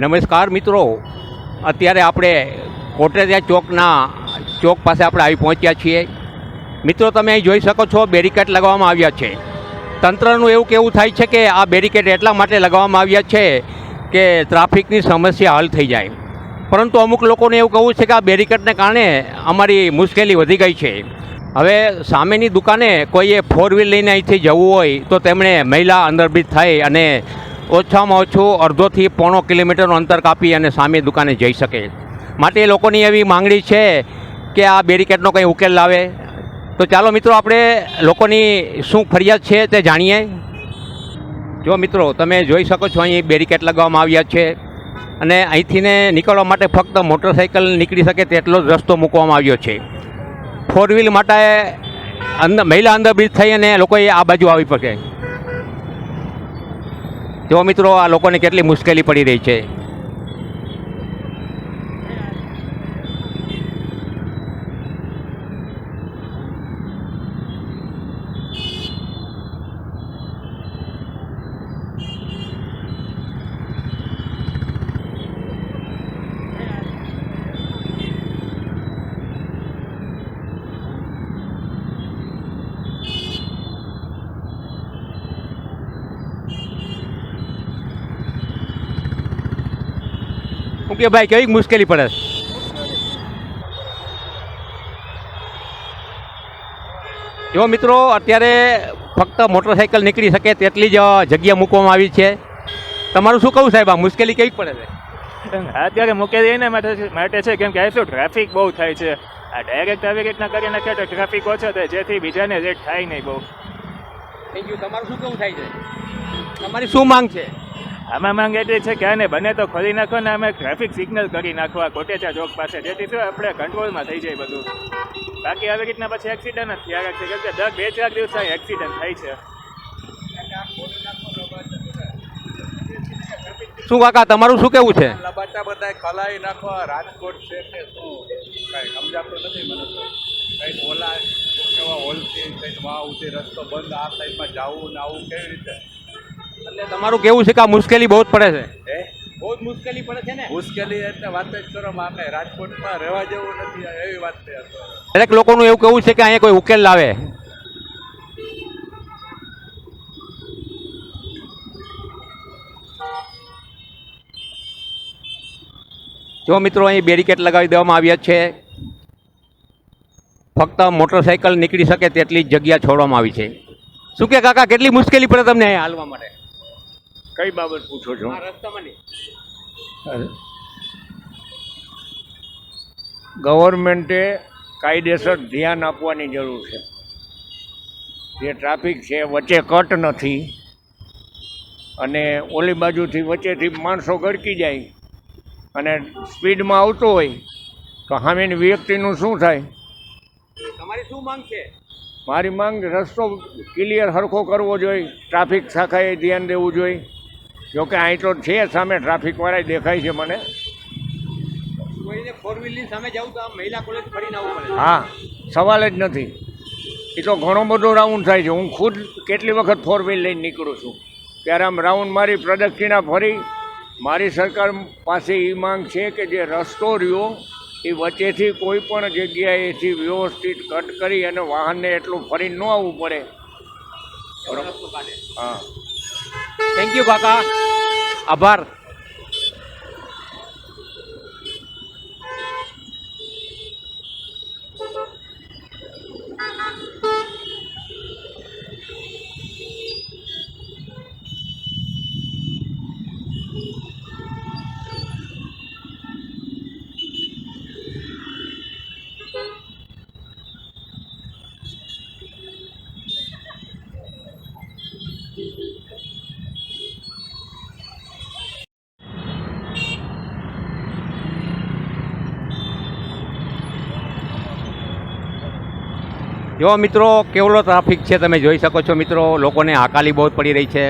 નમસ્કાર મિત્રો, અત્યારે આપણે કોટરેજા ચોક પાસે આપણે આવી પહોંચ્યા છીએ. મિત્રો, તમે અહીં જોઈ શકો છો બેરિકેડ લગાવવામાં આવ્યા છે. તંત્રનું એવું કહેવું થાય છે કે આ બેરિકેડ એટલા માટે લગાવવામાં આવ્યા છે કે ટ્રાફિકની સમસ્યા હલ થઈ જાય, પરંતુ અમુક લોકોને એવું કહેવું છે કે આ બેરિકેડને કારણે અમારી મુશ્કેલી વધી ગઈ છે. હવે સામેની દુકાને કોઈએ 4 વ્હીલ લઈને અહીંથી જવું હોય તો તેમણે મહિલા અંડરબ્રિજ થઈ અને ઓછામાં ઓછું અડધોથી પોણો કિલોમીટરનું અંતર કાપી અને સામે દુકાને જઈ શકે. માટે લોકોની એવી માંગણી છે કે આ બેરિકેડનો કંઈ ઉકેલ લાવે. તો ચાલો મિત્રો, આપણે લોકોની શું ફરિયાદ છે તે જાણીએ. જો મિત્રો, તમે જોઈ શકો છો અહીં બેરિકેડ લગાવવામાં આવ્યા છે અને અહીંથી નીકળવા માટે ફક્ત મોટરસાઇકલ નીકળી શકે તેટલો જ રસ્તો મૂકવામાં આવ્યો છે. 4 વ્હીલ માટે મહિલા અંડરબ્રિજ થઈ અને લોકોએ આ બાજુ આવી શકે. જો મિત્રો, આ લોકોને કેટલી મુશ્કેલી પડી રહી છે. ઓકે ભાઈ, કેવી મુશ્કેલી પડે? જો મિત્રો, અત્યારે ફક્ત મોટરસાઇકલ નીકળી શકે તેટલી જ જગ્યા મૂકવામાં આવી છે. તમારું શું કહું સાહેબ, આ મુશ્કેલી કેવી પડે છે? અત્યારે મૂકેલી એના માટે છે કેમ કે આટલું ટ્રાફિક બહુ થાય છે. આ ડાયરેક્ટ આવી રીતના કરી નાખે તો ટ્રાફિક ઓછો થાય, જેથી બીજાને રેટ થાય નહીં બહુ. Thank you. તમારું શું કેવું થાય છે? તમારી શું માંગ છે? આમાં માંગ એટલી છે કે આને બને તો ખોલી નાખો ને અમે ટ્રાફિક સિગ્નલ કરી નાખવા કોટેચા ચોક પાસે, જેથી શું આપણે કંટ્રોલમાં થઈ જાય બધું. બાકી આવી રીતના પછી એક્સિડન્ટ જ થયા છે, કેમ કે દર 2-4 દિવસ એક્સિડન્ટ થાય છે. શું કાકા, તમારું શું કેવું છે? લબાટા બધા ખલાઈ નાખવા રાજકોટ છે કે શું કાંઈ સમજાતું નથી મને તો. કંઈક ઓલા કેવા હોલથી કંઈક વાવથી રસ્તો બંધ, આ સાઈડમાં જવું ને આવું કેવી રીતે? એટલે તમારું કેવું છે કે આ મુશ્કેલી બહુ જ પડે છે? બહુ જ મુશ્કેલી પડે છે ને. મુશ્કેલી એટલે વાત જ કરો, આપણે રાજકોટમાં રહેવા જેવું નથી એવી વાત છે. દરેક લોકોનું એવું કહેવું છે કે અહીંયા કોઈ ઉકેલ લાવે. જો મિત્રો, અહીં બેરિકેડ લગાવી દેવામાં આવ્યા છે. ફક્ત મોટરસાઇકલ નીકળી શકે તેટલી જ જગ્યા છોડવામાં આવી છે. શું કે કાકા, કેટલી મુશ્કેલી પડે તમને અહીંયા હાલવા માટે? કઈ બાબત પૂછો છો? આ રસ્તામાં નહીં. ગવર્મેન્ટે કાયદેસર ધ્યાન આપવાની જરૂર છે. જે ટ્રાફિક છે વચ્ચે કટ નથી અને ઓલી બાજુથી વચ્ચેથી માણસો ગળકી જાય અને સ્પીડમાં આવતો હોય તો સામેની વ્યક્તિનું શું થાય? તમારી શું માંગ છે? મારી માંગ રસ્તો ક્લિયર સરખો કરવો જોઈએ, ટ્રાફિક શાખાએ ધ્યાન દેવું જોઈએ. જોકે અહીં તો છે સામે ટ્રાફિકવાળા દેખાય છે મને. કોઈને 4 વ્હીલની સામે જાવ તો આ મહિલા કોલેજ ફરીને આવવું પડે. હા, સવાલ જ નથી. એ તો ઘણો બધો રાઉન્ડ થાય છે. હું ખુદ કેટલી વખત 4 વ્હીલ લઈને નીકળું છું, ત્યારે આમ રાઉન્ડ મારી પ્રદક્ષિણા ફરી. મારી સરકાર પાસે એ માંગ છે કે જે રસ્તો રહ્યો એ વચ્ચેથી કોઈ પણ જગ્યાએથી વ્યવસ્થિત કટ કરી અને વાહનને એટલું ફરી ન આવવું પડે. હા, થેન્ક યુ કાકા, આભાર. જો મિત્રો, કેવલો ટ્રાફિક છે તમે જોઈ શકો છો. મિત્રો, લોકોને હાકાલી બહુ પડી રહી છે.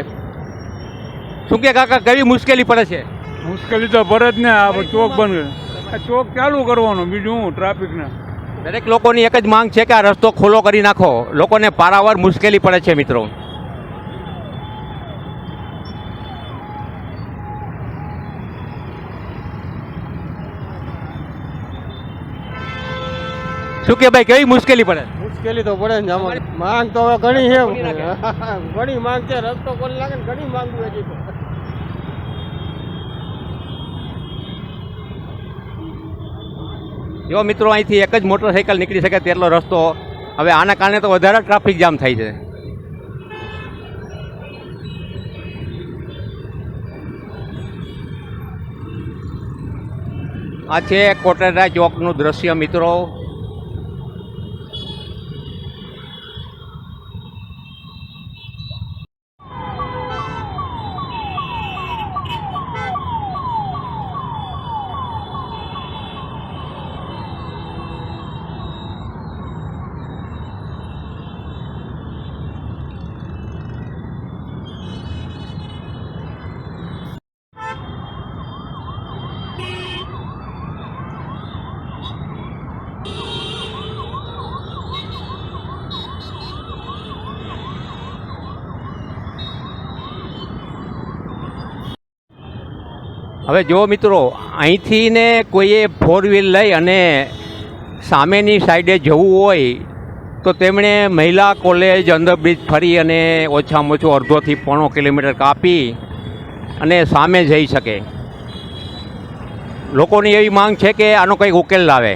શું કે કાકા, કેવી મુશ્કેલી પડે છે? મુશ્કેલી તો પડે જ ને. આ ચોક બંધ, આ ચોક ચાલુ કરવાનો, બીજું હું ટ્રાફિકને. દરેક લોકોની એક જ માંગ છે કે આ રસ્તો ખુલ્લો કરી નાખો. લોકોને પારાવાર મુશ્કેલી પડે છે મિત્રો. શું કે ભાઈ કેવી મુશ્કેલી પડે? મુશ્કેલી તો પડે ને આમાં માંગ તો હવે ઘણી છે ઘણી માંગ છે રસ્તો કોને લાગે ને ઘણી માંગ હજી તો જો મિત્રો અહીંથી એક જ મોટરસાઇકલ નીકળી શકે તેટલો રસ્તો હવે આના કારણે તો વધારે ટ્રાફિક જામ થાય છે. આ છે કોટેરા ચોકનું દ્રશ્ય મિત્રો. હવે જો મિત્રો અહીંથી ને કોઈએ ફોર વ્હીલ લઈ અને સામેની સાઈડે જવું હોય તો તેમણે મહિલા કોલેજ અંડરબ્રિજ ફરી અને ઓછામાં ઓછું અડધોથી 1.5 કિલોમીટર કાપી અને સામે જઈ શકે. લોકોની એવી માંગ છે કે આનો કંઈક ઉકેલ લાવે.